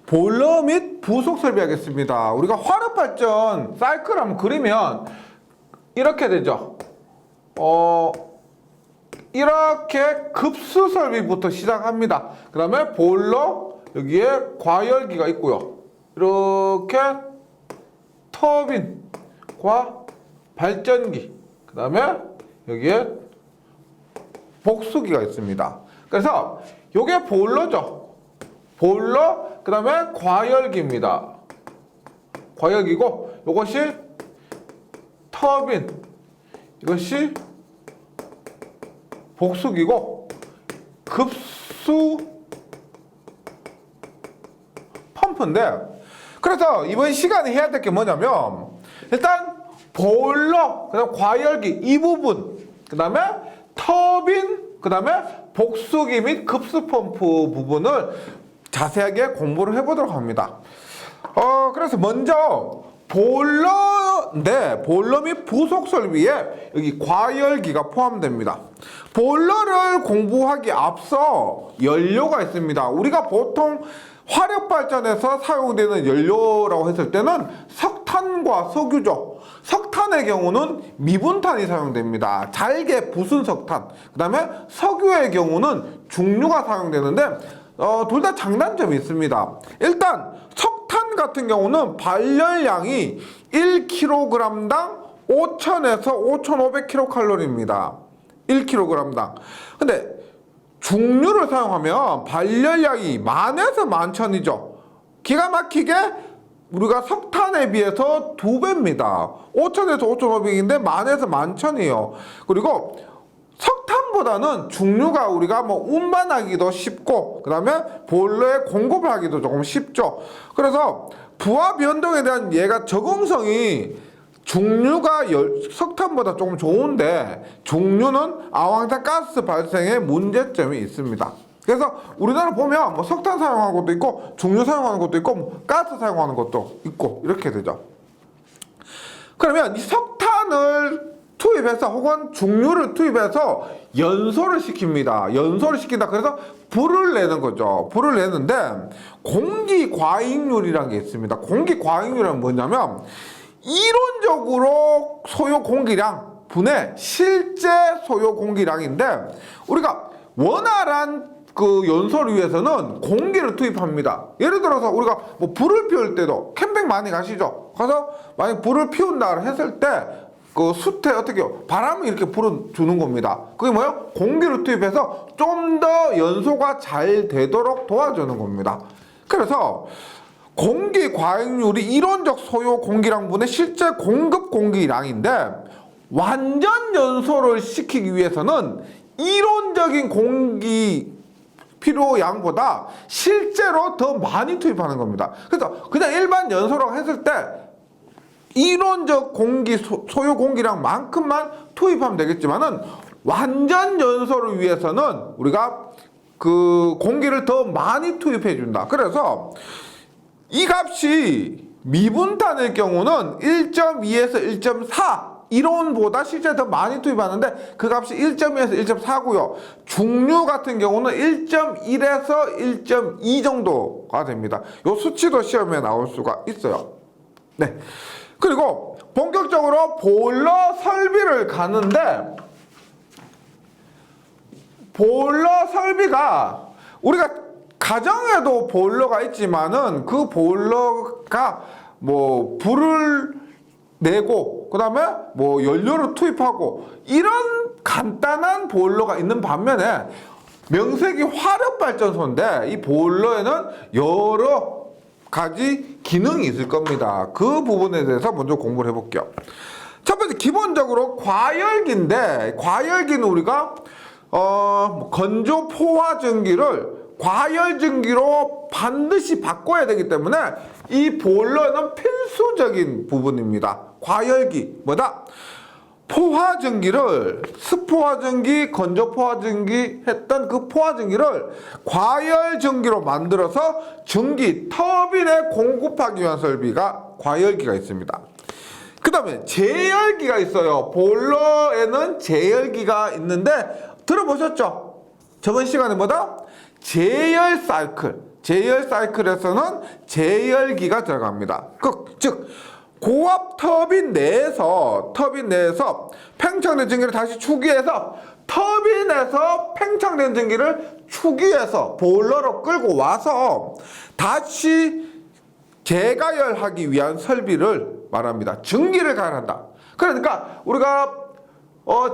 보일러 및 부속 설비 하겠습니다. 우리가 화력발전 사이클 한번 그리면 이렇게 되죠. 이렇게 급수 설비부터 시작합니다. 그 다음에 보일러, 여기에 과열기가 있고요. 이렇게 터빈과 발전기, 그 다음에 여기에 복수기가 있습니다. 그래서 요게 보일러죠. 보일러, 그 다음에 과열기입니다. 과열기고, 요것이 터빈, 이것이 복수기고, 급수 펌프인데, 그래서 이번 시간에 해야 될 게 뭐냐면, 일단 보일러, 그 다음 과열기 이 부분, 그 다음에 터빈, 그 다음에 복수기 및 급수 펌프 부분을 자세하게 공부를 해보도록 합니다. 그래서 먼저 보일러인데 보일러 및 부속 설비에 여기 과열기가 포함됩니다. 보일러를 공부하기 앞서 연료가 있습니다. 우리가 보통 화력 발전에서 사용되는 연료라고 했을 때는 석탄과 석유죠. 석탄의 경우는 미분탄이 사용됩니다. 잘게 부순 석탄. 그 다음에 석유의 경우는 중류가 사용되는데 둘 다 장단점이 있습니다. 일단 석탄 같은 경우는 발열량이 1kg당 5,000에서 5,500kcal입니다. 1kg당. 근데 중류를 사용하면 발열량이 10,000에서 11,000이죠. 기가 막히게 우리가 석탄에 비해서 2배입니다. 5,000에서 5,500인데 10,000에서 11,000이에요. 그리고 석탄보다는 중류가 우리가 운반하기도 쉽고, 그 다음에 보일러에 공급을 하기도 조금 쉽죠. 그래서 부하 변동에 대한 얘가 적응성이 중류가 석탄보다 조금 좋은데, 중류는 아황산 가스 발생에 문제점이 있습니다. 그래서 우리나라 보면 석탄 사용하는 것도 있고, 중류 사용하는 것도 있고, 가스 사용하는 것도 있고, 이렇게 되죠. 그러면 이 석탄을 투입해서 혹은 중류를 투입해서 연소를 시킵니다. 연소를 시킨다. 그래서 불을 내는 거죠. 불을 내는데 공기과잉률이라는 게 있습니다. 공기과잉률은 뭐냐면 이론적으로 소요 공기량 분의 실제 소요 공기량인데, 우리가 원활한 그 연소를 위해서는 공기를 투입합니다. 예를 들어서 우리가 불을 피울 때도 캠핑 많이 가시죠. 가서 만약 불을 피운다 했을 때 그 숯에 어떻게 해요? 바람을 이렇게 불어주는 겁니다. 그게 뭐예요? 공기를 투입해서 좀 더 연소가 잘 되도록 도와주는 겁니다. 그래서 공기 과잉률이 이론적 소요 공기량분의 실제 공급 공기량인데, 완전 연소를 시키기 위해서는 이론적인 공기 필요량보다 실제로 더 많이 투입하는 겁니다. 그래서 그냥 일반 연소라고 했을 때 이론적 공기 소요 공기량만큼만 투입하면 되겠지만은, 완전 연소를 위해서는 우리가 그 공기를 더 많이 투입해 준다. 그래서 이 값이 미분탄의 경우는 1.2에서 1.4, 이론보다 실제 더 많이 투입하는데 그 값이 1.2에서 1.4고요. 중류 같은 경우는 1.1에서 1.2 정도가 됩니다. 요 수치도 시험에 나올 수가 있어요. 네. 그리고 본격적으로 보일러 설비를 가는데, 보일러 설비가 우리가 가정에도 보일러가 있지만은 그 보일러가 불을 내고 그 다음에 연료를 투입하고 이런 간단한 보일러가 있는 반면에 명색이 화력발전소인데 이 보일러에는 여러 가지 기능이 있을 겁니다. 그 부분에 대해서 먼저 공부를 해볼게요. 첫 번째, 기본적으로 과열기인데, 과열기는 우리가 건조 포화 전기를 과열전기로 반드시 바꿔야 되기 때문에 이 보일러는 필수적인 부분입니다. 과열기 뭐다? 포화전기를 스포화전기, 건조포화전기 했던 그 포화전기를 과열전기로 만들어서 전기 터빈에 공급하기 위한 설비가 과열기가 있습니다. 그 다음에 제열기가 있어요. 보일러에는 제열기가 있는데 들어보셨죠? 저번 시간에 뭐다? 제열 사이클. 제열 사이클에서는 제열기가 들어갑니다. 즉 고압 터빈 내에서 팽창된 전기를 다시 추기해서 터빈에서 팽창된 전기를 추기해서 보일러로 끌고 와서 다시 재가열하기 위한 설비를 말합니다. 증기를 가열한다. 그러니까 우리가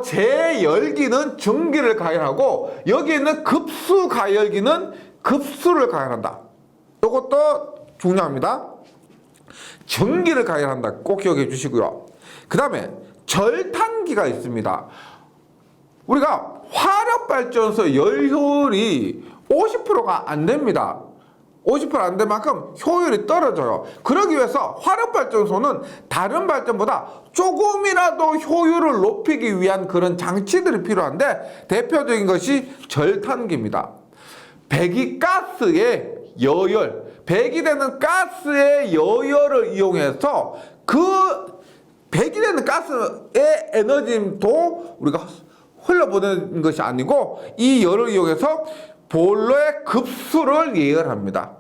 제열기는 증기를 가열하고 여기 있는 급수 가열기는 급수를 가열한다. 이것도 중요합니다. 증기를 가열한다. 꼭 기억해 주시고요. 그 다음에 절탄기가 있습니다. 우리가 화력발전소 열효율이 50%가 안 됩니다. 50% 안 된 만큼 효율이 떨어져요. 그러기 위해서 화력발전소는 다른 발전보다 조금이라도 효율을 높이기 위한 그런 장치들이 필요한데 대표적인 것이 절탄기입니다. 배기가스의 여열, 배기되는 가스의 여열을 이용해서 그 배기되는 가스의 에너지도 우리가 흘러보내는 것이 아니고 이 열을 이용해서 보일러의 급수를 예열합니다.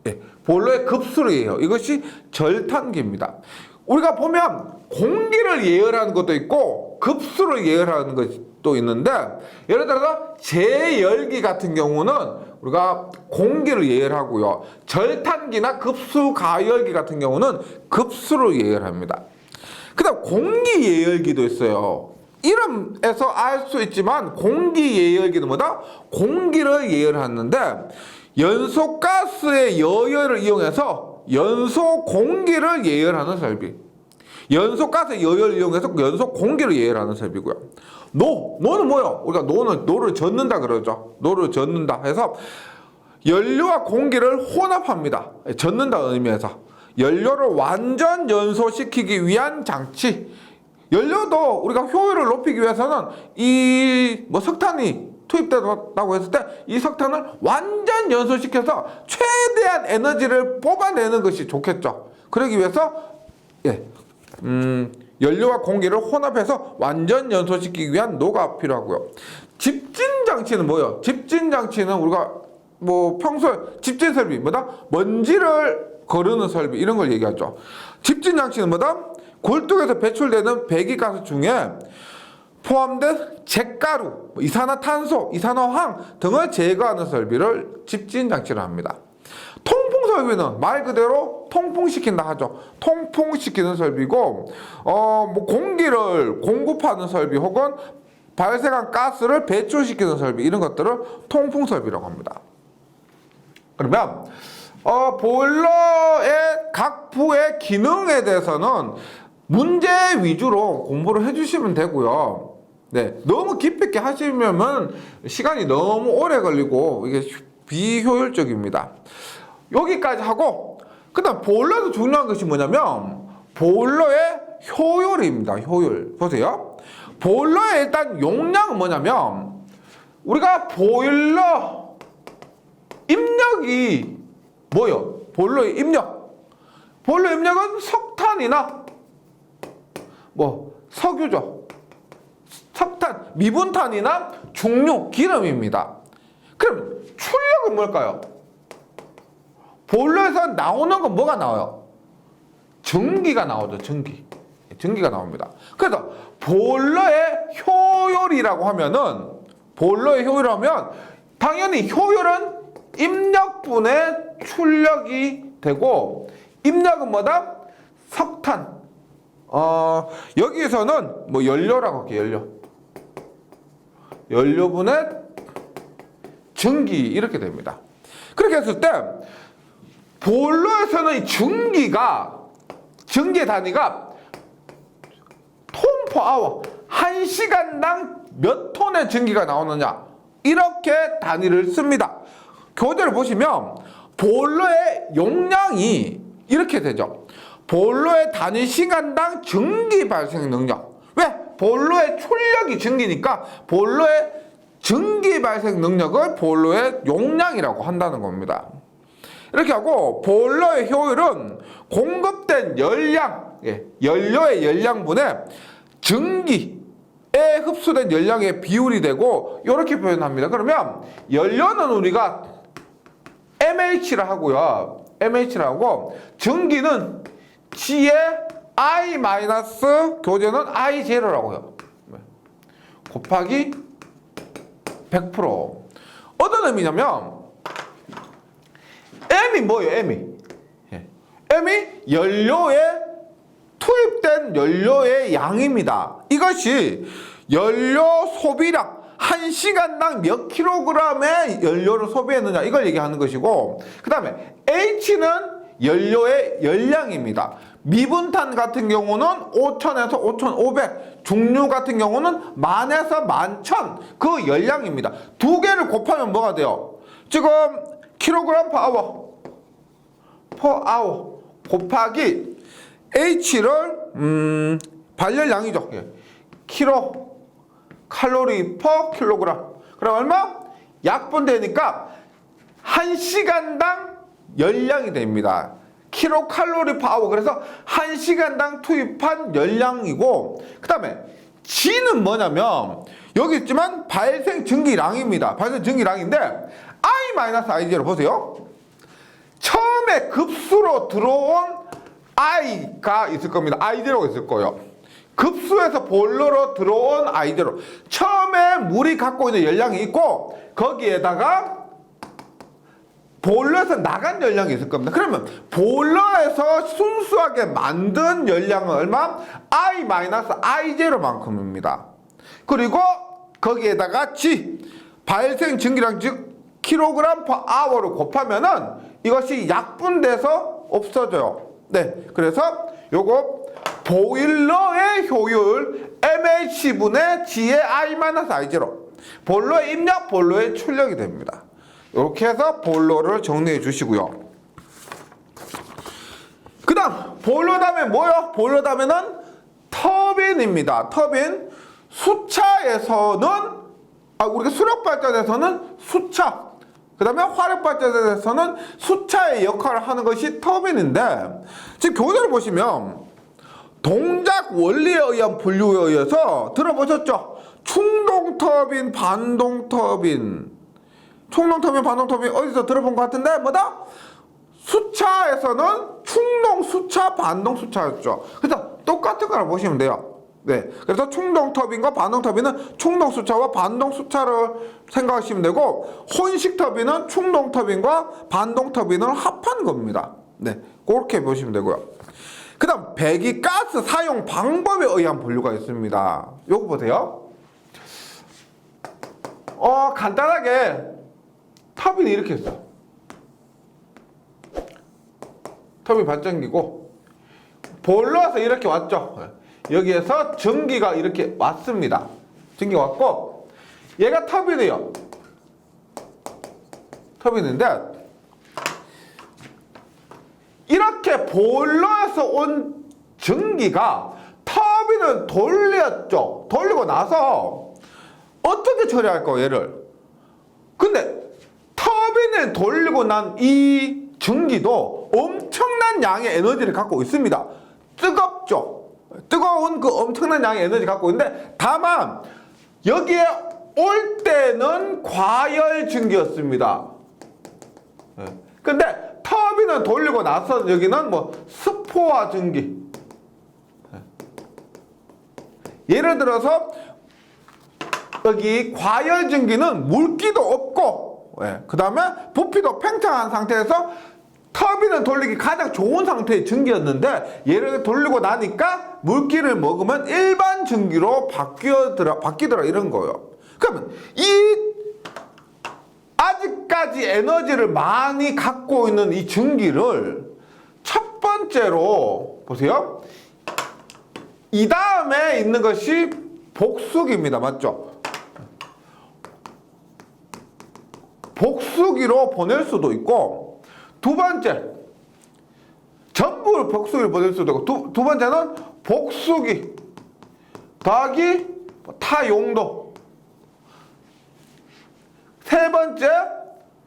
예, 보일러의 급수를 예열. 이것이 절탄기입니다. 우리가 보면 공기를 예열하는 것도 있고 급수를 예열하는 것도 있는데 예를 들어서 제열기 같은 경우는 우리가 공기를 예열하고요. 절탄기나 급수 가열기 같은 경우는 급수를 예열합니다. 그 다음 공기 예열기도 있어요. 이름에서 알 수 있지만 공기 예열기는 뭐다? 공기를 예열하는데 연소가스의 여열을 이용해서 연소 공기를 예열하는 설비. 연소가스의 여열을 이용해서 연소 공기를 예열하는 설비고요. 노는 뭐예요? 우리가 노를 젓는다 그러죠. 노를 젓는다 해서 연료와 공기를 혼합합니다. 젓는다 의미에서 연료를 완전 연소시키기 위한 장치. 연료도 우리가 효율을 높이기 위해서는 석탄이 투입된다고 했을 때 이 석탄을 완전 연소시켜서 최대한 에너지를 뽑아내는 것이 좋겠죠. 그러기 위해서 연료와 공기를 혼합해서 완전 연소시키기 위한 노가 필요하고요. 집진 장치는 뭐예요? 집진 장치는 우리가 평소에 집진 설비 먼지를 거르는 설비 이런 걸 얘기하죠. 집진 장치는 굴뚝에서 배출되는 배기가스 중에 포함된 잿가루, 이산화탄소, 이산화황 등을 제거하는 설비를 집진장치로 합니다. 통풍설비는 말 그대로 통풍시킨다 하죠. 통풍시키는 설비고 공기를 공급하는 설비 혹은 발생한 가스를 배출시키는 설비 이런 것들을 통풍설비라고 합니다. 그러면 보일러의 각 부의 기능에 대해서는 문제 위주로 공부를 해주시면 되고요. 네, 너무 깊이 있게 하시면 시간이 너무 오래 걸리고 이게 비효율적입니다. 여기까지 하고 그다음 보일러도 중요한 것이 뭐냐면 보일러의 효율입니다. 효율 보세요. 보일러의 일단 용량은 뭐냐면 우리가 보일러 입력이 뭐요? 보일러의 입력. 보일러 입력은 석탄이나 석유죠. 석탄, 미분탄이나 중류, 기름입니다. 그럼 출력은 뭘까요? 보일러에서 나오는 건 뭐가 나와요? 전기가 나오죠. 전기가 나옵니다. 그래서 보일러의 효율이라고 하면은 당연히 효율은 입력분의 출력이 되고 입력은 뭐다? 석탄. 여기에서는 연료라고 할게요. 연료분의 전기 이렇게 됩니다. 그렇게 했을 때 보일러에서는 이 전기의 단위가 톤퍼아워 1시간당 몇 톤의 전기가 나오느냐 이렇게 단위를 씁니다. 교재를 보시면 보일러의 용량이 이렇게 되죠. 보일러의 단위 시간당 전기 발생 능력. 왜? 보일러의 출력이 전기니까 보일러의 전기 발생 능력을 보일러의 용량이라고 한다는 겁니다. 이렇게 하고 보일러의 효율은 공급된 열량, 연료의 열량분의 전기에 흡수된 열량의 비율이 되고 이렇게 표현합니다. 그러면 연료는 우리가 MH를 하고요. MH를 하고 전기는 G에 I 마이너스 교재는 I 제로라고요. 곱하기 100%. 어떤 의미냐면 M이 뭐예요? M이 연료에 투입된 연료의 양입니다. 이것이 연료 소비량 1시간당 몇 킬로그램의 연료를 소비했느냐 이걸 얘기하는 것이고, 그 다음에 H는 연료의 열량입니다. 미분탄 같은 경우는 5,000에서 5,500, 중류 같은 경우는 10,000에서 11,000 그 열량입니다. 두 개를 곱하면 뭐가 돼요? 지금 킬로그램 per hour 곱하기 H를 발열량이죠. 킬로 칼로리 per 킬로그램. 그럼 얼마? 약분되니까 1시간당 열량이 됩니다. 킬로 칼로리 파워. 그래서 1시간당 투입한 열량이고, 그 다음에 G는 뭐냐면 여기 있지만 발생 전기량입니다. 발생 전기량인데 I-I0 보세요. 처음에 급수로 들어온 I가 있을 겁니다. I0가 있을 거예요. 급수에서 보일러로 들어온 I0. 처음에 물이 갖고 있는 열량이 있고 거기에다가 보일러에서 나간 열량이 있을 겁니다. 그러면 보일러에서 순수하게 만든 열량은 얼마? I-I0만큼입니다. 그리고 거기에다가 G, 발생 전기량 즉 킬로그램 per hour를 곱하면은 이것이 약분돼서 없어져요. 네, 그래서 요거 보일러의 효율 MH분의 G의 I-I0. 보일러의 입력, 보일러의 출력이 됩니다. 이렇게 해서 보일러를 정리해 주시고요. 그 다음 보일러 다음에 뭐요? 보일러 다음에는 터빈입니다. 터빈. 수차에서는 우리가 수력발전에서는 수차, 그 다음에 화력발전에서는 수차의 역할을 하는 것이 터빈인데, 지금 교재를 보시면 동작 원리에 의한 분류에 의해서 들어보셨죠? 충동터빈, 반동터빈. 충동터빈, 반동터빈 어디서 들어본 것 같은데 뭐다? 수차에서는 충동 수차, 반동 수차였죠. 그래서 똑같은 거라 보시면 돼요. 네, 그래서 충동터빈과 반동터빈은 충동수차와 반동수차를 생각하시면 되고, 혼식터빈은 충동터빈과 반동터빈을 합한 겁니다. 네, 그렇게 보시면 되고요. 그 다음 배기가스 사용 방법에 의한 분류가 있습니다. 요거 보세요. 간단하게 터빈이 이렇게 있어요. 터빈 발전기고 보일러에서 이렇게 왔죠. 여기에서 전기가 이렇게 왔습니다. 전기가 왔고 얘가 터빈이에요. 터빈인데 이렇게 보일러에서 온 전기가 터빈을 돌렸죠. 돌리고 나서 어떻게 처리할까요, 얘를? 근데 터빈을 돌리고 난 이 전기도 엄청난 양의 에너지를 갖고 있습니다. 뜨겁죠. 뜨거운 그 엄청난 양의 에너지 갖고 있는데, 다만 여기에 올 때는 과열 전기였습니다. 근데 터빈을 돌리고 나서 여기는 뭐 스포화 전기. 예를 들어서 여기 과열 전기는 물기도 없고, 그 다음에 부피도 팽창한 상태에서 터빈을 돌리기 가장 좋은 상태의 전기였는데, 얘를 돌리고 나니까 물기를 먹으면 일반 전기로 바뀌더라 이런 거예요. 그러면 이 아직까지 에너지를 많이 갖고 있는 이 전기를 첫 번째로 보세요. 이 다음에 있는 것이 복수기입니다. 맞죠? 복수기로 보낼 수도 있고, 두 번째, 전부 복수기를 보낼 수도 있고, 두 번째는 복수기 더하기 타용도. 세 번째,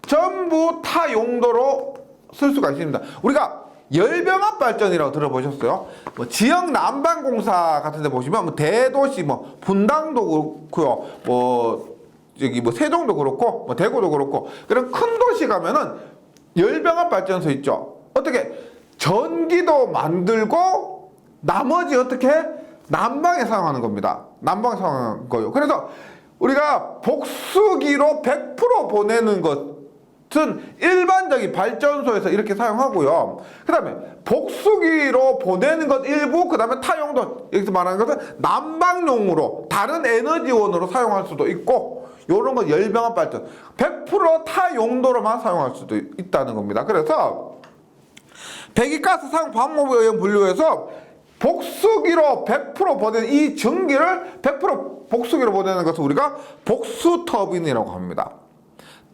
전부 타용도로 쓸 수가 있습니다. 우리가 열병합 발전이라고 들어보셨어요? 뭐 지역 난방공사 같은 데 보시면 뭐 대도시 뭐 분당도 그렇고요. 뭐 여기 뭐 세종도 그렇고 뭐 대구도 그렇고, 그런 큰 도시 가면은 열병합 발전소 있죠. 어떻게 전기도 만들고 나머지 어떻게 난방에 사용하는 겁니다. 난방에 사용하는 거요. 그래서 우리가 복수기로 100% 보내는 것은 일반적인 발전소에서 이렇게 사용하고요. 그 다음에 복수기로 보내는 것 일부, 그 다음에 타용도, 여기서 말하는 것은 난방용으로 다른 에너지원으로 사용할 수도 있고, 요런 건 열병합 발전 100% 타용도로만 사용할 수도 있다는 겁니다. 그래서 배기가스 사용 방법에 의한 분류에서 복수기로 100% 보내는 이 전기를 100% 복수기로 보내는 것을 우리가 복수 터빈이라고 합니다.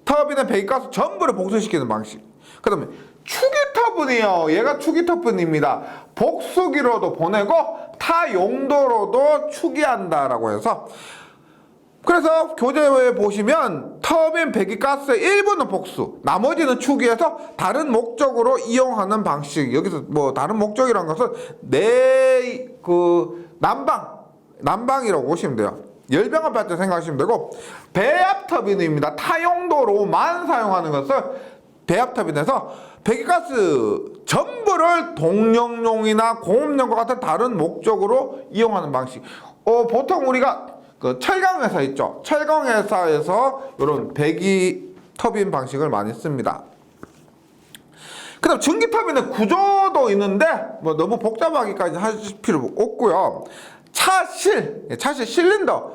터빈은 배기가스 전부를 복수시키는 방식. 그 다음에 추기 터빈이요. 얘가 추기 터빈입니다. 복수기로도 보내고 타용도로도 추기한다라고 해서, 그래서 교재에 보시면 터빈 배기가스의 일부는 복수, 나머지는 추기해서 다른 목적으로 이용하는 방식. 여기서 뭐 다른 목적이라는 것은 난방이라고 보시면 돼요. 열병합 발전 생각하시면 되고, 배압 터빈입니다. 타용도로만 사용하는 것을 배압 터빈에서 배기가스 전부를 동력용이나 공업용과 같은 다른 목적으로 이용하는 방식. 보통 우리가 그 철강회사 있죠. 철강회사에서 이런 배기 터빈 방식을 많이 씁니다. 그 다음 전기 터빈의 구조도 있는데 뭐 너무 복잡하기까지 하실 필요 없고요. 차실 실린더,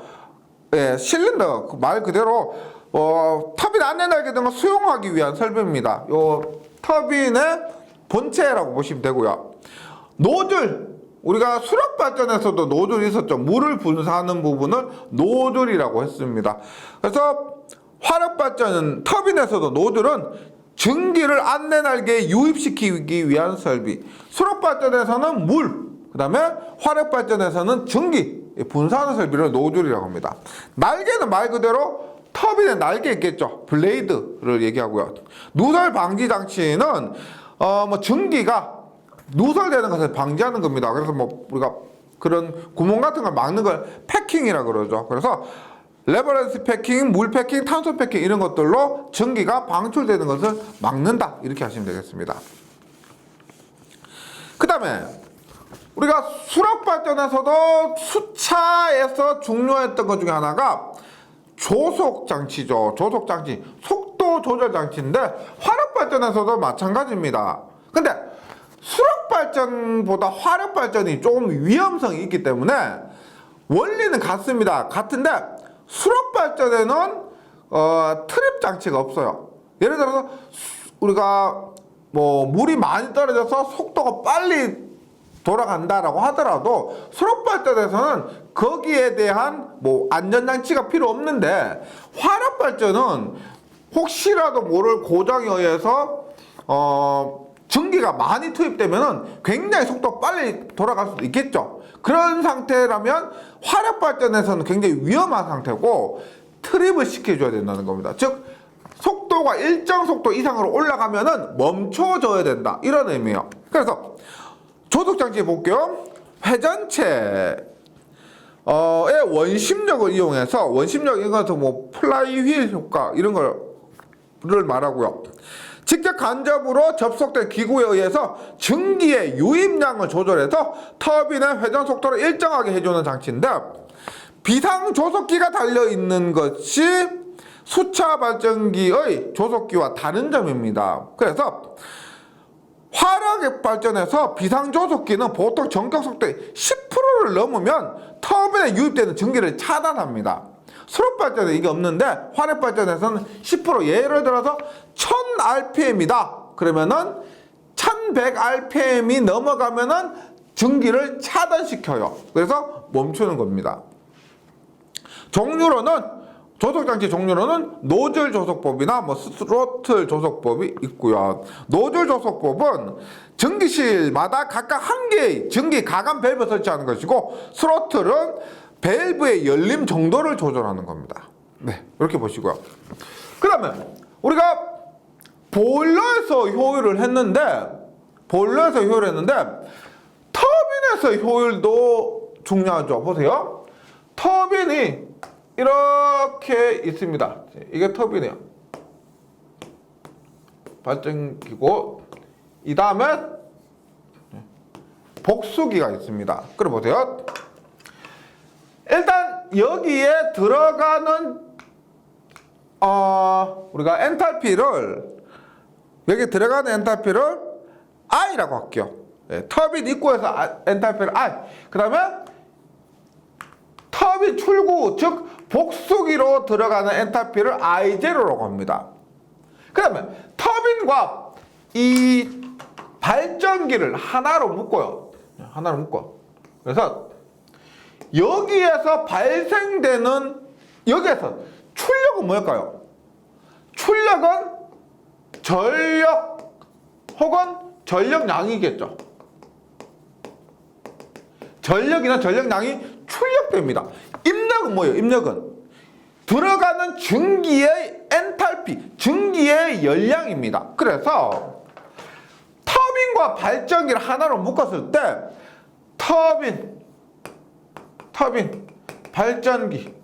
실린더 말 그대로 터빈 안내 날개 등을 수용하기 위한 설비입니다. 요 터빈의 본체라고 보시면 되고요. 노즐, 우리가 수력 발전에서도 노즐이 있었죠. 물을 분사하는 부분을 노즐이라고 했습니다. 그래서 화력 발전 터빈에서도 노즐은 전기를 안내 날개에 유입시키기 위한 설비. 수력 발전에서는 물, 그 다음에 화력 발전에서는 전기 분사하는 설비를 노즐이라고 합니다. 날개는 말 그대로 터빈의 날개 있겠죠. 블레이드를 얘기하고요. 누설 방지 장치는 전기가 누설되는 것을 방지하는 겁니다. 그래서 뭐 우리가 그런 구멍 같은 걸 막는 걸 패킹이라 그러죠. 그래서 레버런스 패킹, 물 패킹, 탄소 패킹 이런 것들로 전기가 방출되는 것을 막는다. 이렇게 하시면 되겠습니다. 그 다음에 우리가 수력 발전에서도 수차에서 중요했던 것 중에 하나가 조속 장치죠. 조속 장치, 속도 조절 장치인데 화력 발전에서도 마찬가지입니다. 근데 수력 발전보다 화력 발전이 조금 위험성이 있기 때문에 원리는 같습니다. 같은데 수력 발전에는 트랩 장치가 없어요. 예를 들어서 우리가 뭐 물이 많이 떨어져서 속도가 빨리 돌아간다라고 하더라도 수력 발전에서는 거기에 대한 뭐 안전장치가 필요 없는데, 화력 발전은 혹시라도 모를 고장에 의해서 전기가 많이 투입되면은 굉장히 속도가 빨리 돌아갈 수도 있겠죠. 그런 상태라면 화력 발전에서는 굉장히 위험한 상태고 트립을 시켜줘야 된다는 겁니다. 즉 속도가 일정 속도 이상으로 올라가면은 멈춰줘야 된다, 이런 의미예요. 그래서 조속장치 볼게요. 회전체의 원심력을 이용해서, 원심력 이것은 뭐 플라이휠 효과 이런 거를 말하고요. 직접 간접으로 접속된 기구에 의해서 전기의 유입량을 조절해서 터빈의 회전 속도를 일정하게 해주는 장치인데, 비상조속기가 달려있는 것이 수차 발전기의 조속기와 다른 점입니다. 그래서 화력 발전에서 비상조속기는 보통 전격 속도의 10%를 넘으면 터빈에 유입되는 전기를 차단합니다. 수력 발전에 이게 없는데 화력 발전에서는 10%, 예를 들어서 1000rpm이다. 그러면은 1100rpm이 넘어가면은 전기를 차단시켜요. 그래서 멈추는 겁니다. 종류로는, 조속장치 종류로는 노즐 조속법이나 뭐 스로틀 조속법이 있고요. 노즐 조속법은 전기실마다 각각 한 개의 전기 가감 밸브 설치하는 것이고, 스로틀은 밸브의 열림 정도를 조절하는 겁니다. 네, 이렇게 보시고요. 그 다음에 우리가 보일러에서 효율을 했는데, 터빈에서 효율도 중요하죠. 보세요. 터빈이 이렇게 있습니다. 이게 터빈이에요. 발전기고 이 다음에 복수기가 있습니다. 그래 보세요. 일단 여기에 들어가는 우리가 엔탈피를 여기 들어가는 엔탈피를 I라고 할게요. 네, 터빈 입구에서 엔탈피를 I. 그 다음에 터빈 출구 즉 복수기로 들어가는 엔탈피를 I0라고 합니다. 그 다음에 터빈과 이 발전기를 하나로 묶어요. 하나로 묶어. 그래서 여기에서 발생되는 여기에서 출력은 뭘까요? 출력은 전력 혹은 전력량이겠죠. 전력이나 전력량이 출력됩니다. 입력은 뭐예요? 입력은 들어가는 증기의 엔탈피, 증기의 열량입니다. 그래서 터빈과 발전기를 하나로 묶었을 때 터빈, 발전기의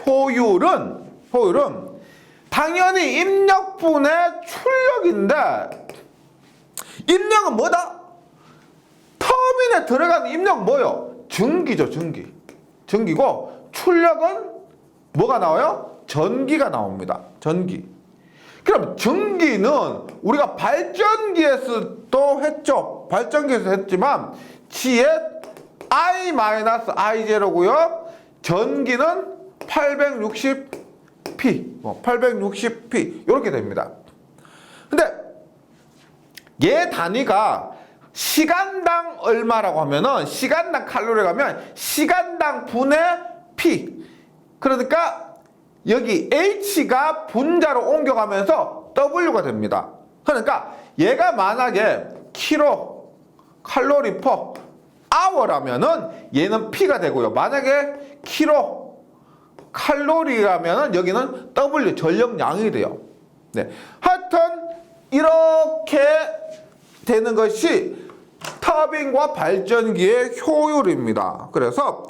효율은 당연히 입력분의 출력인데 입력은 뭐다? 터빈에 들어가는 입력은 뭐예요? 증기죠, 증기. 증기고 출력은 뭐가 나와요? 전기가 나옵니다. 전기. 그럼 전기는 우리가 발전기에서도 했죠. 발전기에서 했지만 G의 I-I0고요. 전기는 860P, 860P 이렇게 됩니다. 근데 얘 단위가 시간당 얼마라고 하면은 시간당 칼로리 가면 시간당 분의 P. 그러니까 여기 H가 분자로 옮겨가면서 W가 됩니다. 그러니까 얘가 만약에 킬로 칼로리 퍼 아워라면은 얘는 P가 되고요. 만약에 킬로 칼로리라면은 여기는 W 전력량이 돼요. 네. 하여튼 이렇게 되는 것이 터빈과 발전기의 효율입니다. 그래서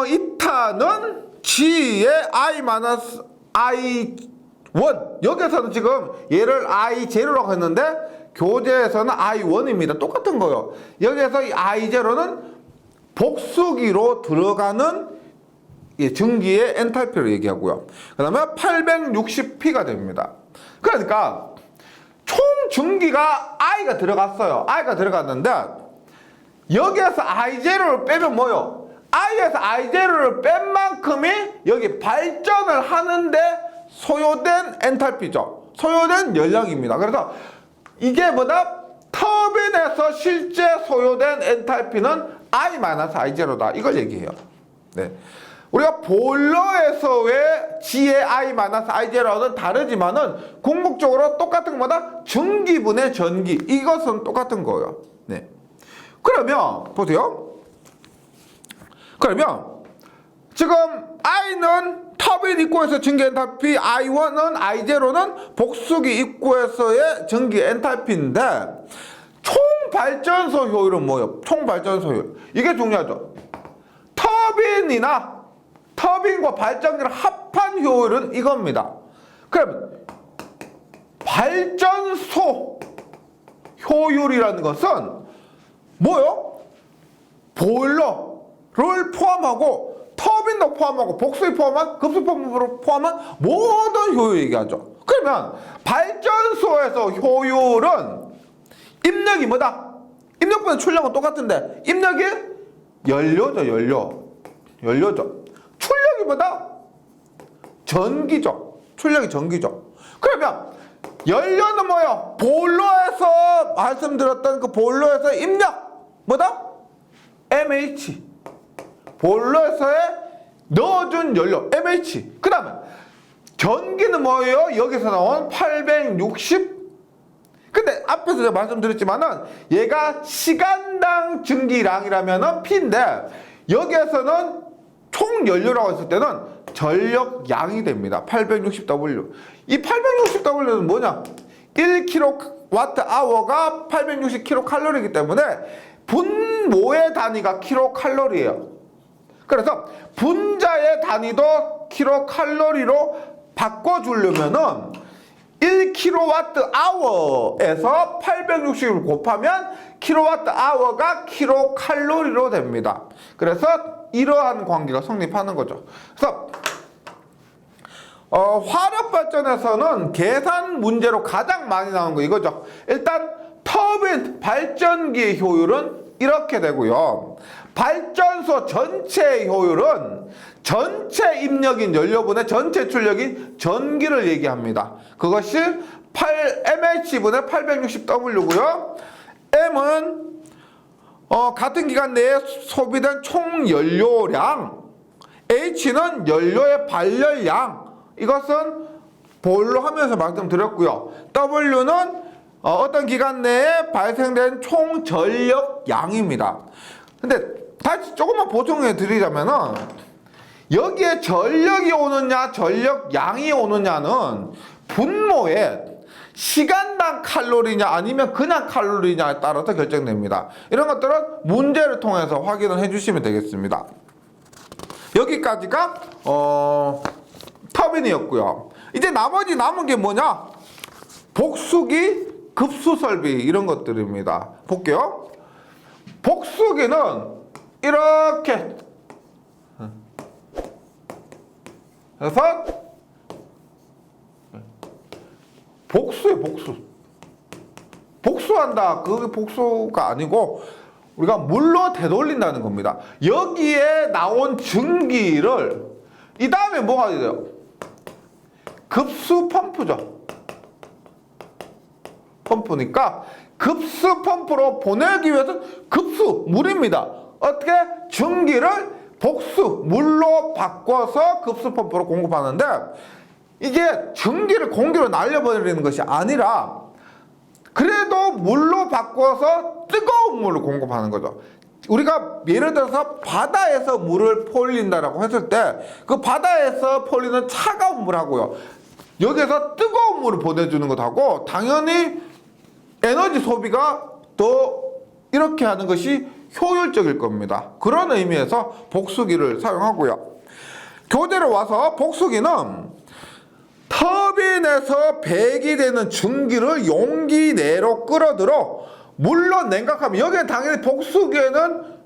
이 탄은 G의 I-I1 여기서는 지금 얘를 I0라고 했는데 교재에서는 I1입니다. 똑같은 거예요. 여기에서 이 I0는 복수기로 들어가는 증기의 엔탈피를 얘기하고요. 그 다음에 860P가 됩니다. 그러니까 총 증기가 I가 들어갔어요. I가 들어갔는데 여기에서 I0를 빼면 뭐요? I에서 I0를 뺀 만큼이 여기 발전을 하는데 소요된 엔탈피죠. 소요된 열량입니다. 그래서 이게 뭐다? 터빈에서 실제 소요된 엔탈피는 I-I0다. 이걸 얘기해요. 네. 우리가 보일러에서의 G의 I-I0는 다르지만은 궁극적으로 똑같은 거다. 증기분의 전기. 이것은 똑같은 거예요. 네. 그러면 보세요. 그러면 지금 I는 터빈 입구에서 증기 엔탈피, I1은 I0는 복수기 입구에서의 증기 엔탈피인데 총 발전소 효율은 뭐예요? 총 발전소 효율. 이게 중요하죠. 터빈과 발전기를 합한 효율은 이겁니다. 그럼 발전소 효율이라는 것은 뭐요? 보일러를 포함하고 터빈도 포함하고 복수기 포함한 급수펌프를 포함한 모든 효율 얘기하죠. 그러면 발전소에서 효율은 입력이 뭐다? 입력보다 출력은 똑같은데 입력이 연료죠. 연료죠. 출력이 뭐다? 전기죠. 출력이 전기죠. 그러면 연료는 뭐예요? 보일러에서 말씀드렸던 그 보일러에서 입력 뭐다? MH. 보일러에서의 넣어준 연료 MH. 그 다음에 전기는 뭐예요? 여기서 나온 860. 근데 앞에서 제가 말씀드렸지만은 얘가 시간당 증기량이라면은 P인데 여기에서는 총 연료라고 했을 때는 전력량이 됩니다. 860W. 이 860W는 뭐냐? 1kWh가 860kcal이기 때문에 분모의 단위가 킬로칼로리예요. 그래서 분자의 단위도 킬로칼로리로 바꿔주려면은 1kWh에서 860을 곱하면 kWh가 킬로칼로리로 됩니다. 그래서 이러한 관계가 성립하는 거죠. 그래서 화력 발전에서는 계산 문제로 가장 많이 나오는 거 이거죠. 일단 터빈 발전기의 효율은 이렇게 되고요. 발전소 전체의 효율은 전체 입력인 연료분의 전체 출력인 전기를 얘기합니다. 그것이 mH분의 860W고요. M은 같은 기간 내에 소비된 총 연료량, H는 연료의 발열량, 이것은 보일러 하면서 말씀드렸고요. W는 어떤 기간 내에 발생된 총 전력량입니다. 근데 다시 조금만 보충해 드리자면은 여기에 전력이 오느냐 전력량이 오느냐는 분모에 시간당 칼로리냐 아니면 그냥 칼로리냐에 따라서 결정됩니다. 이런 것들은 문제를 통해서 확인을 해주시면 되겠습니다. 여기까지가 터빈이었고요. 이제 나머지 남은 게 뭐냐? 복수기, 급수설비 이런 것들입니다. 볼게요. 복수기는 이렇게 그래서 복수예요. 복수한다. 그게 복수가 아니고 우리가 물로 되돌린다는 겁니다. 여기에 나온 증기를 이 다음에 뭐가 돼요? 급수 펌프죠. 펌프니까 급수 펌프로 보내기 위해서 급수 물입니다. 어떻게? 증기를 복수 물로 바꿔서 급수 펌프로 공급하는데 이게 증기를 공기로 날려버리는 것이 아니라 그래도 물로 바꿔서 뜨거운 물을 공급하는 거죠. 우리가 예를 들어서 바다에서 물을 퍼올린다라고 했을 때 그 바다에서 퍼올리는 차가운 물하고요. 여기서 뜨거운 물을 보내주는 것하고 당연히 에너지 소비가 더 이렇게 하는 것이 효율적일 겁니다. 그런 의미에서 복수기를 사용하고요. 교재로 와서 복수기는 터빈에서 배기되는 증기를 용기 내로 끌어들어 물로 냉각하면 여기에 당연히 복수기에는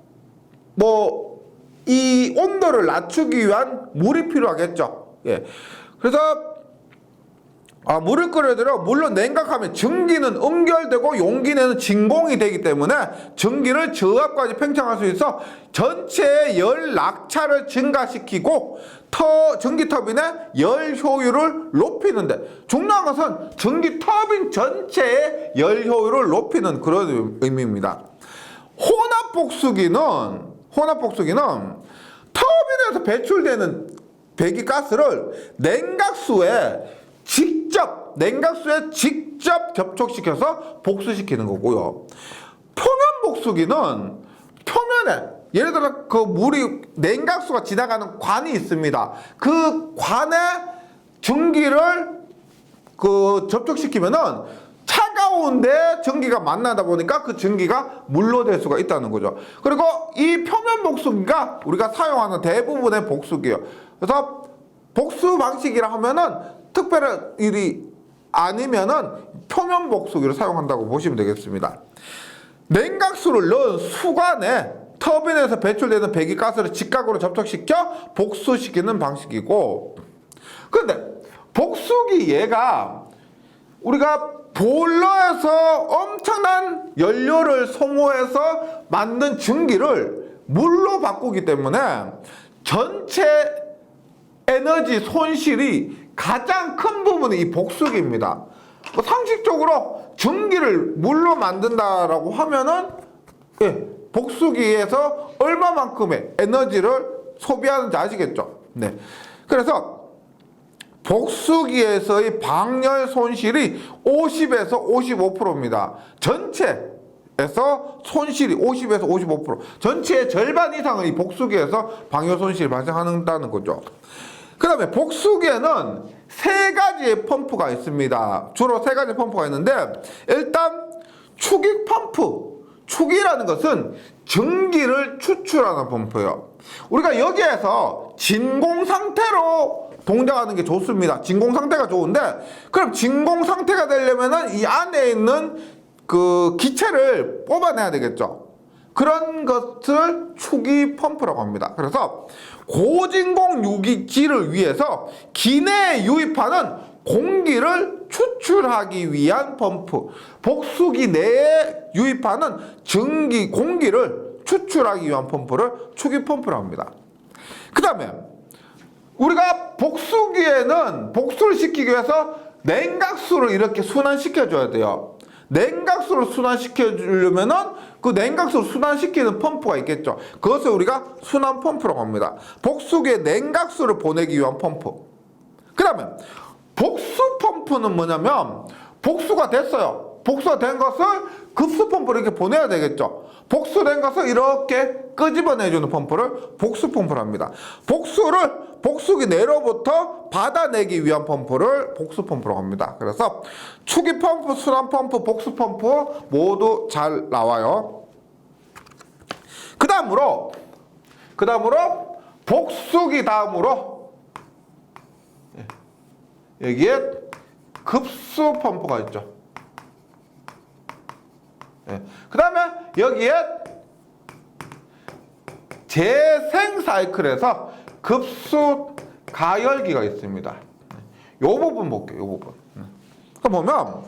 이 온도를 낮추기 위한 물이 필요하겠죠. 예. 그래서 물을 끌어들여 물로 냉각하면 증기는 응결되고 용기 내는 진공이 되기 때문에 증기를 저압까지 팽창할 수 있어 전체의 열 낙차를 증가시키고 전기 터빈의 열 효율을 높이는데 중요한 것은 전기 터빈 전체의 열 효율을 높이는 그런 의미입니다. 혼합 복수기는 터빈에서 배출되는 배기가스를 냉각수에 직접 접촉시켜서 복수시키는 거고요. 표면 복수기는 표면에 예를 들어 그 물이 냉각수가 지나가는 관이 있습니다. 그 관에 전기를 접촉시키면은 차가운데 전기가 만나다 보니까 그 전기가 물로 될 수가 있다는 거죠. 그리고 이 표면 복수기가 우리가 사용하는 대부분의 복수기예요. 그래서 복수 방식이라 하면은 특별한 일이 아니면은 표면 복수기를 사용한다고 보시면 되겠습니다. 냉각수를 넣은 수관에 터빈에서 배출되는 배기가스를 직각으로 접촉시켜 복수시키는 방식이고, 그런데 복수기 얘가 우리가 보일러에서 엄청난 연료를 소모해서 만든 증기를 물로 바꾸기 때문에 전체 에너지 손실이 가장 큰 부분이 이 복수기입니다. 상식적으로 전기를 물로 만든다라고 하면은 복수기에서 얼마만큼의 에너지를 소비하는지 아시겠죠? 네. 그래서 복수기에서의 방열 손실이 50에서 55%입니다. 전체에서 손실이 50에서 55%. 전체의 절반 이상은 이 복수기에서 방열 손실이 발생한다는 거죠. 그 다음에 복수기에는 세 가지의 펌프가 있습니다. 주로 세 가지 펌프가 있는데 일단 축익 펌프. 축이라는 것은 전기를 추출하는 펌프예요. 우리가 여기에서 진공 상태로 동작하는 게 좋습니다. 진공 상태가 좋은데, 그럼 진공 상태가 되려면은 이 안에 있는 그 기체를 뽑아내야 되겠죠. 그런 것을 추기 펌프라고 합니다. 그래서 고진공 유기질을 위해서 기내에 유입하는 공기를 추출하기 위한 펌프, 복수기 내에 유입하는 공기를 추출하기 위한 펌프를 추기 펌프라고 합니다. 그 다음에 우리가 복수기에는 복수를 시키기 위해서 냉각수를 이렇게 순환시켜줘야 돼요. 냉각수를 순환시켜주려면은 그 냉각수를 순환시키는 펌프가 있겠죠. 그것을 우리가 순환 펌프라고 합니다. 복수기에 냉각수를 보내기 위한 펌프. 그 다음에 복수 펌프는 뭐냐면, 복수가 됐어요. 복수가 된 것을 급수 펌프로 이렇게 보내야 되겠죠. 복수된 것을 이렇게 끄집어내주는 펌프를 복수 펌프로 합니다. 복수를 복수기 내로부터 받아내기 위한 펌프를 복수 펌프라고 합니다. 그래서 추기 펌프, 순환 펌프, 복수 펌프 모두 잘 나와요. 그 다음으로 복수기 다음으로 여기에 급수 펌프가 있죠. 그 다음에 여기에 재생 사이클에서 급수 가열기가 있습니다. 이 부분 볼게요. 이 부분. 그럼 보면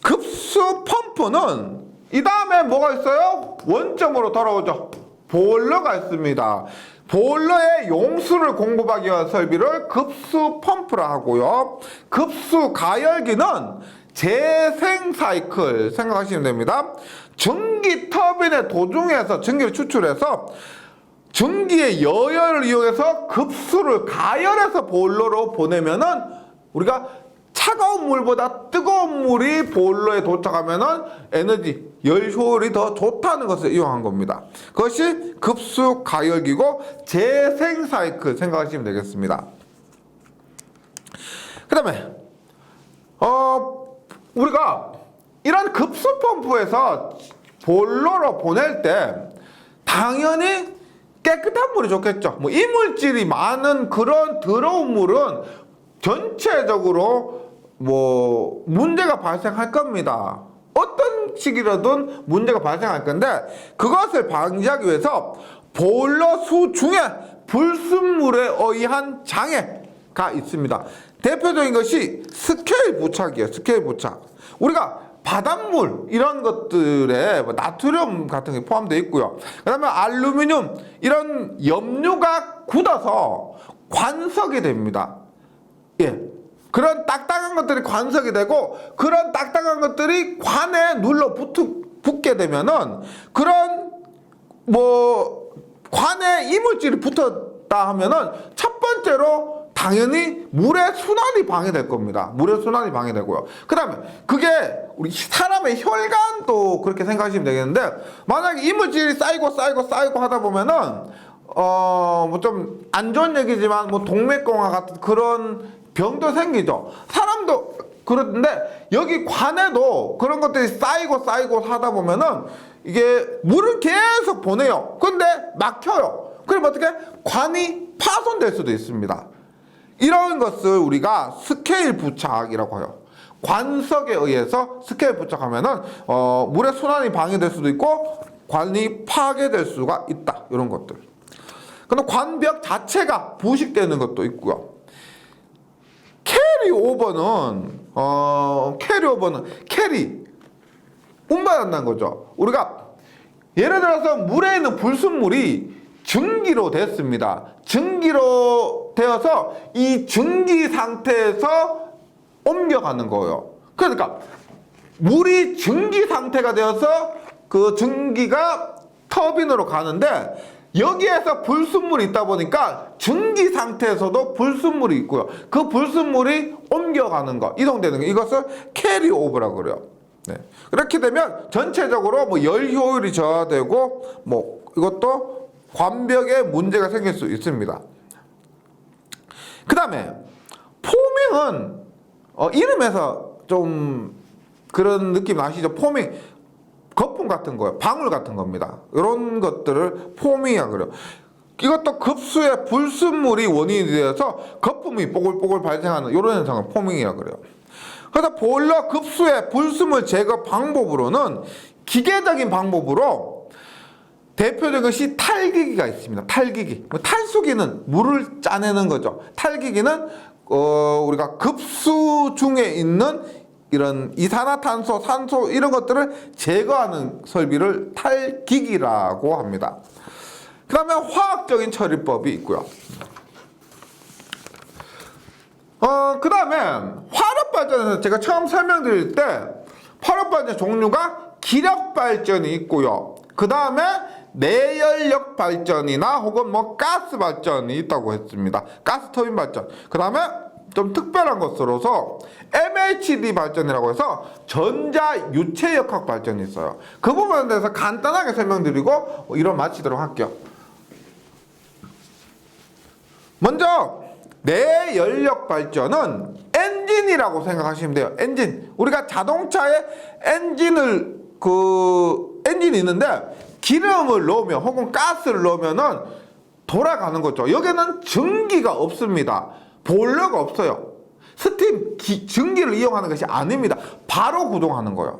급수 펌프는 이 다음에 뭐가 있어요? 원점으로 돌아오죠. 보일러가 있습니다. 보일러에 용수를 공급하기 위한 설비를 급수 펌프라 하고요. 급수 가열기는 재생 사이클 생각하시면 됩니다. 전기 터빈의 도중에서 전기를 추출해서 전기의 여열을 이용해서 급수를 가열해서 보일러로 보내면은 우리가 차가운 물보다 뜨거운 물이 보일러에 도착하면은 에너지, 열 효율이 더 좋다는 것을 이용한 겁니다. 그것이 급수 가열기고 재생 사이클 생각하시면 되겠습니다. 그 다음에 우리가 이런 급수 펌프에서 보일러로 보낼 때 당연히 깨끗한 물이 좋겠죠. 뭐 이물질이 많은 그런 더러운 물은 전체적으로 뭐 문제가 발생할 겁니다. 어떤 식이라든 문제가 발생할 건데, 그것을 방지하기 위해서 보일러 수 중에 불순물에 의한 장애가 있습니다. 대표적인 것이 스케일 부착이에요. 스케일 부착. 우리가 바닷물 이런 것들에 나트륨 같은 게 포함되어 있고요. 그 다음에 알루미늄 이런 염료가 굳어서 관석이 됩니다. 예. 그런 딱딱한 것들이 관석이 되고, 그런 딱딱한 것들이 관에 눌러 붙게 되면은 그런 관에 이물질이 붙었다 하면은 첫 번째로 당연히 물의 순환이 방해될 겁니다. 물의 순환이 방해되고요. 그 다음에 그게 우리 사람의 혈관도 그렇게 생각하시면 되겠는데, 만약에 이물질이 쌓이고 하다 보면은 뭐 좀 안 좋은 얘기지만 뭐 동맥경화 같은 그런 병도 생기죠. 사람도 그런데 여기 관에도 그런 것들이 쌓이고 하다 보면은 이게 물을 계속 보내요. 근데 막혀요. 그럼 어떻게? 관이 파손될 수도 있습니다. 이런 것을 우리가 스케일 부착이라고 해요. 관석에 의해서 스케일 부착하면은 물의 순환이 방해될 수도 있고 관이 파괴될 수가 있다. 이런 것들. 그럼 관벽 자체가 부식되는 것도 있고요. 캐리 운반한다는 거죠. 우리가 예를 들어서 물에 있는 불순물이 증기로 됐습니다. 증기로 되어서 이 증기 상태에서 옮겨가는 거예요. 그러니까 물이 증기 상태가 되어서 그 증기가 터빈으로 가는데, 여기에서 불순물이 있다 보니까 증기 상태에서도 불순물이 있고요. 그 불순물이 옮겨가는 거, 이동되는 거, 이것을 캐리 오버라고 그래요. 네. 그렇게 되면 전체적으로 뭐 열 효율이 저하되고 뭐 이것도 관벽에 문제가 생길 수 있습니다. 그 다음에 포밍은 이름에서 좀 그런 느낌 아시죠? 포밍, 거품 같은 거예요. 방울 같은 겁니다. 이런 것들을 포밍이라고 그래요. 이것도 급수의 불순물이 원인이 되어서 거품이 뽀글뽀글 발생하는 이런 현상을 포밍이라고 그래요. 그래서 보일러 급수의 불순물 제거 방법으로는 기계적인 방법으로 대표적인 것이 탈기기가 있습니다. 탈기기. 탈수기는 물을 짜내는 거죠. 탈기기는 우리가 급수 중에 있는 이런 이산화탄소, 산소 이런 것들을 제거하는 설비를 탈기기라고 합니다. 그 다음에 화학적인 처리법이 있고요. 그 다음에 화력발전에서 제가 처음 설명드릴 때 화력발전 종류가 기력발전이 있고요. 그 다음에 내연력 발전이나 혹은 뭐 가스 발전이 있다고 했습니다. 가스 터빈 발전. 그 다음에 좀 특별한 것으로서 MHD 발전이라고 해서 전자 유체 역학 발전이 있어요. 그 부분에 대해서 간단하게 설명드리고 이론 마치도록 할게요. 먼저 내연력 발전은 엔진이라고 생각하시면 돼요. 엔진. 우리가 자동차에 엔진이 있는데 기름을 넣으면 혹은 가스를 넣으면은 돌아가는 거죠. 여기는 전기가 없습니다. 보일러가 없어요. 스팀, 전기를 이용하는 것이 아닙니다. 바로 구동하는 거예요.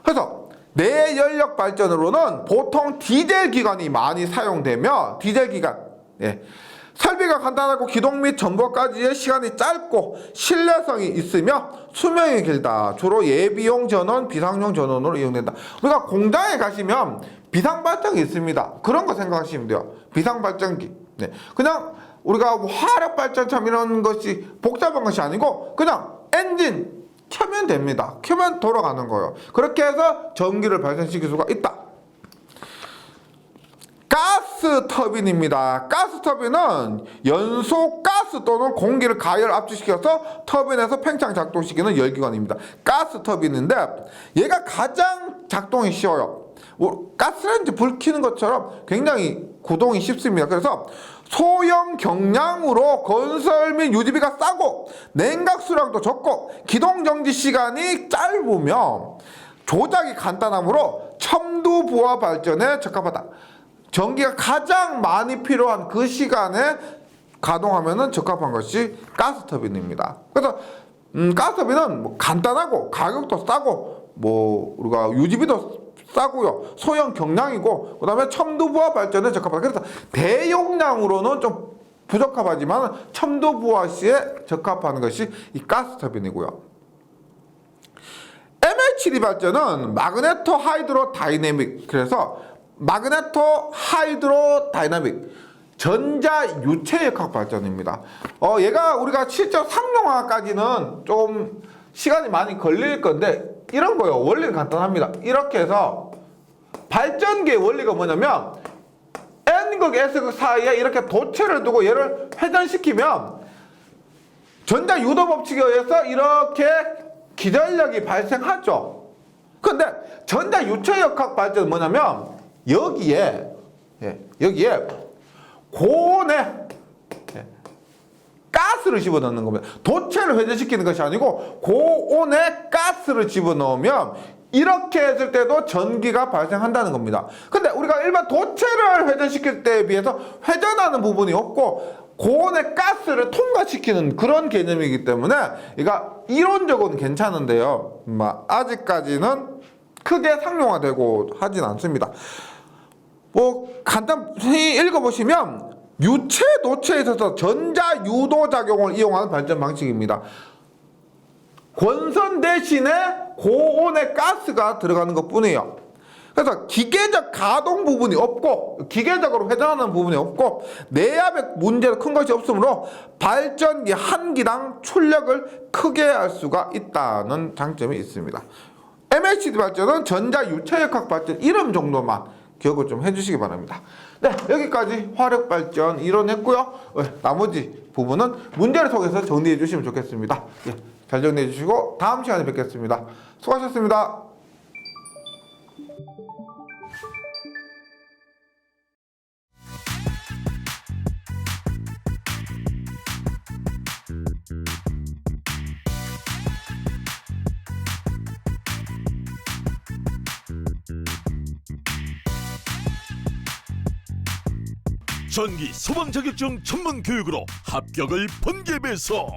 그래서 내연력 발전으로는 보통 디젤 기관이 많이 사용되며 디젤 기관, 설비가 간단하고 기동 및 점검까지의 시간이 짧고 신뢰성이 있으며 수명이 길다. 주로 예비용 전원, 비상용 전원으로 이용된다. 우리가 공장에 가시면 비상발전기 있습니다. 그런 거 생각하시면 돼요. 비상발전기. 그냥 우리가 화력발전처럼 이런 것이 복잡한 것이 아니고 그냥 엔진 켜면 됩니다. 켜면 돌아가는 거예요. 그렇게 해서 전기를 발생시킬 수가 있다. 가스 터빈입니다. 가스 터빈은 연소 가스 또는 공기를 가열 압축시켜서 터빈에서 팽창 작동시키는 열기관입니다. 가스 터빈인데 얘가 가장 작동이 쉬워요. 가스레인지 불 켜는 것처럼 굉장히 구동이 쉽습니다. 그래서 소형 경량으로 건설 및 유지비가 싸고 냉각 수량도 적고 기동 정지 시간이 짧으며 조작이 간단하므로 첨두 부하 발전에 적합하다. 전기가 가장 많이 필요한 그 시간에 가동하면 적합한 것이 가스터빈입니다. 그래서 가스터빈은 뭐 간단하고 가격도 싸고 뭐 우리가 유지비도 싸고요. 소형 경량이고 그 다음에 첨두부하 발전에 적합하다. 그래서 대용량으로는 좀 부적합하지만 첨두부하 시에 적합한 것이 이 가스터빈이고요. MHD 발전은 마그네토 하이드로 다이내믹, 그래서 마그네토 하이드로 다이나믹 전자 유체 역학 발전입니다. 얘가 우리가 실제 상용화까지는 좀 시간이 많이 걸릴 건데 이런 거요. 원리는 간단합니다. 이렇게 해서 발전기의 원리가 뭐냐면 N극, S극 사이에 이렇게 도체를 두고 얘를 회전시키면 전자 유도 법칙에 의해서 이렇게 기전력이 발생하죠. 근데 전자 유체 역학 발전은 뭐냐면 여기에 고온에 가스를 집어넣는 겁니다. 도체를 회전시키는 것이 아니고 고온에 가스를 집어넣으면 이렇게 했을 때도 전기가 발생한다는 겁니다. 근데 우리가 일반 도체를 회전시킬 때에 비해서 회전하는 부분이 없고 고온의 가스를 통과시키는 그런 개념이기 때문에 이가 이론적으로는 괜찮은데요. 아직까지는 크게 상용화되고 하진 않습니다. 간단히 읽어보시면 유체 도체에 있어서 전자 유도 작용을 이용하는 발전 방식입니다. 권선 대신에 고온의 가스가 들어가는 것 뿐이에요. 그래서 기계적 가동 부분이 없고 기계적으로 회전하는 부분이 없고 내압의 문제도 큰 것이 없으므로 발전기 한 기당 출력을 크게 할 수가 있다는 장점이 있습니다. MHD 발전은 전자 유체 역학 발전 이름 정도만 기억을 좀 해주시기 바랍니다. 네, 여기까지 화력 발전 이론했고요. 나머지 부분은 문제를 통해서 정리해 주시면 좋겠습니다. 잘 정리해 주시고 다음 시간에 뵙겠습니다. 수고하셨습니다. 전기 소방 자격증 전문 교육으로 합격을 번개 배송.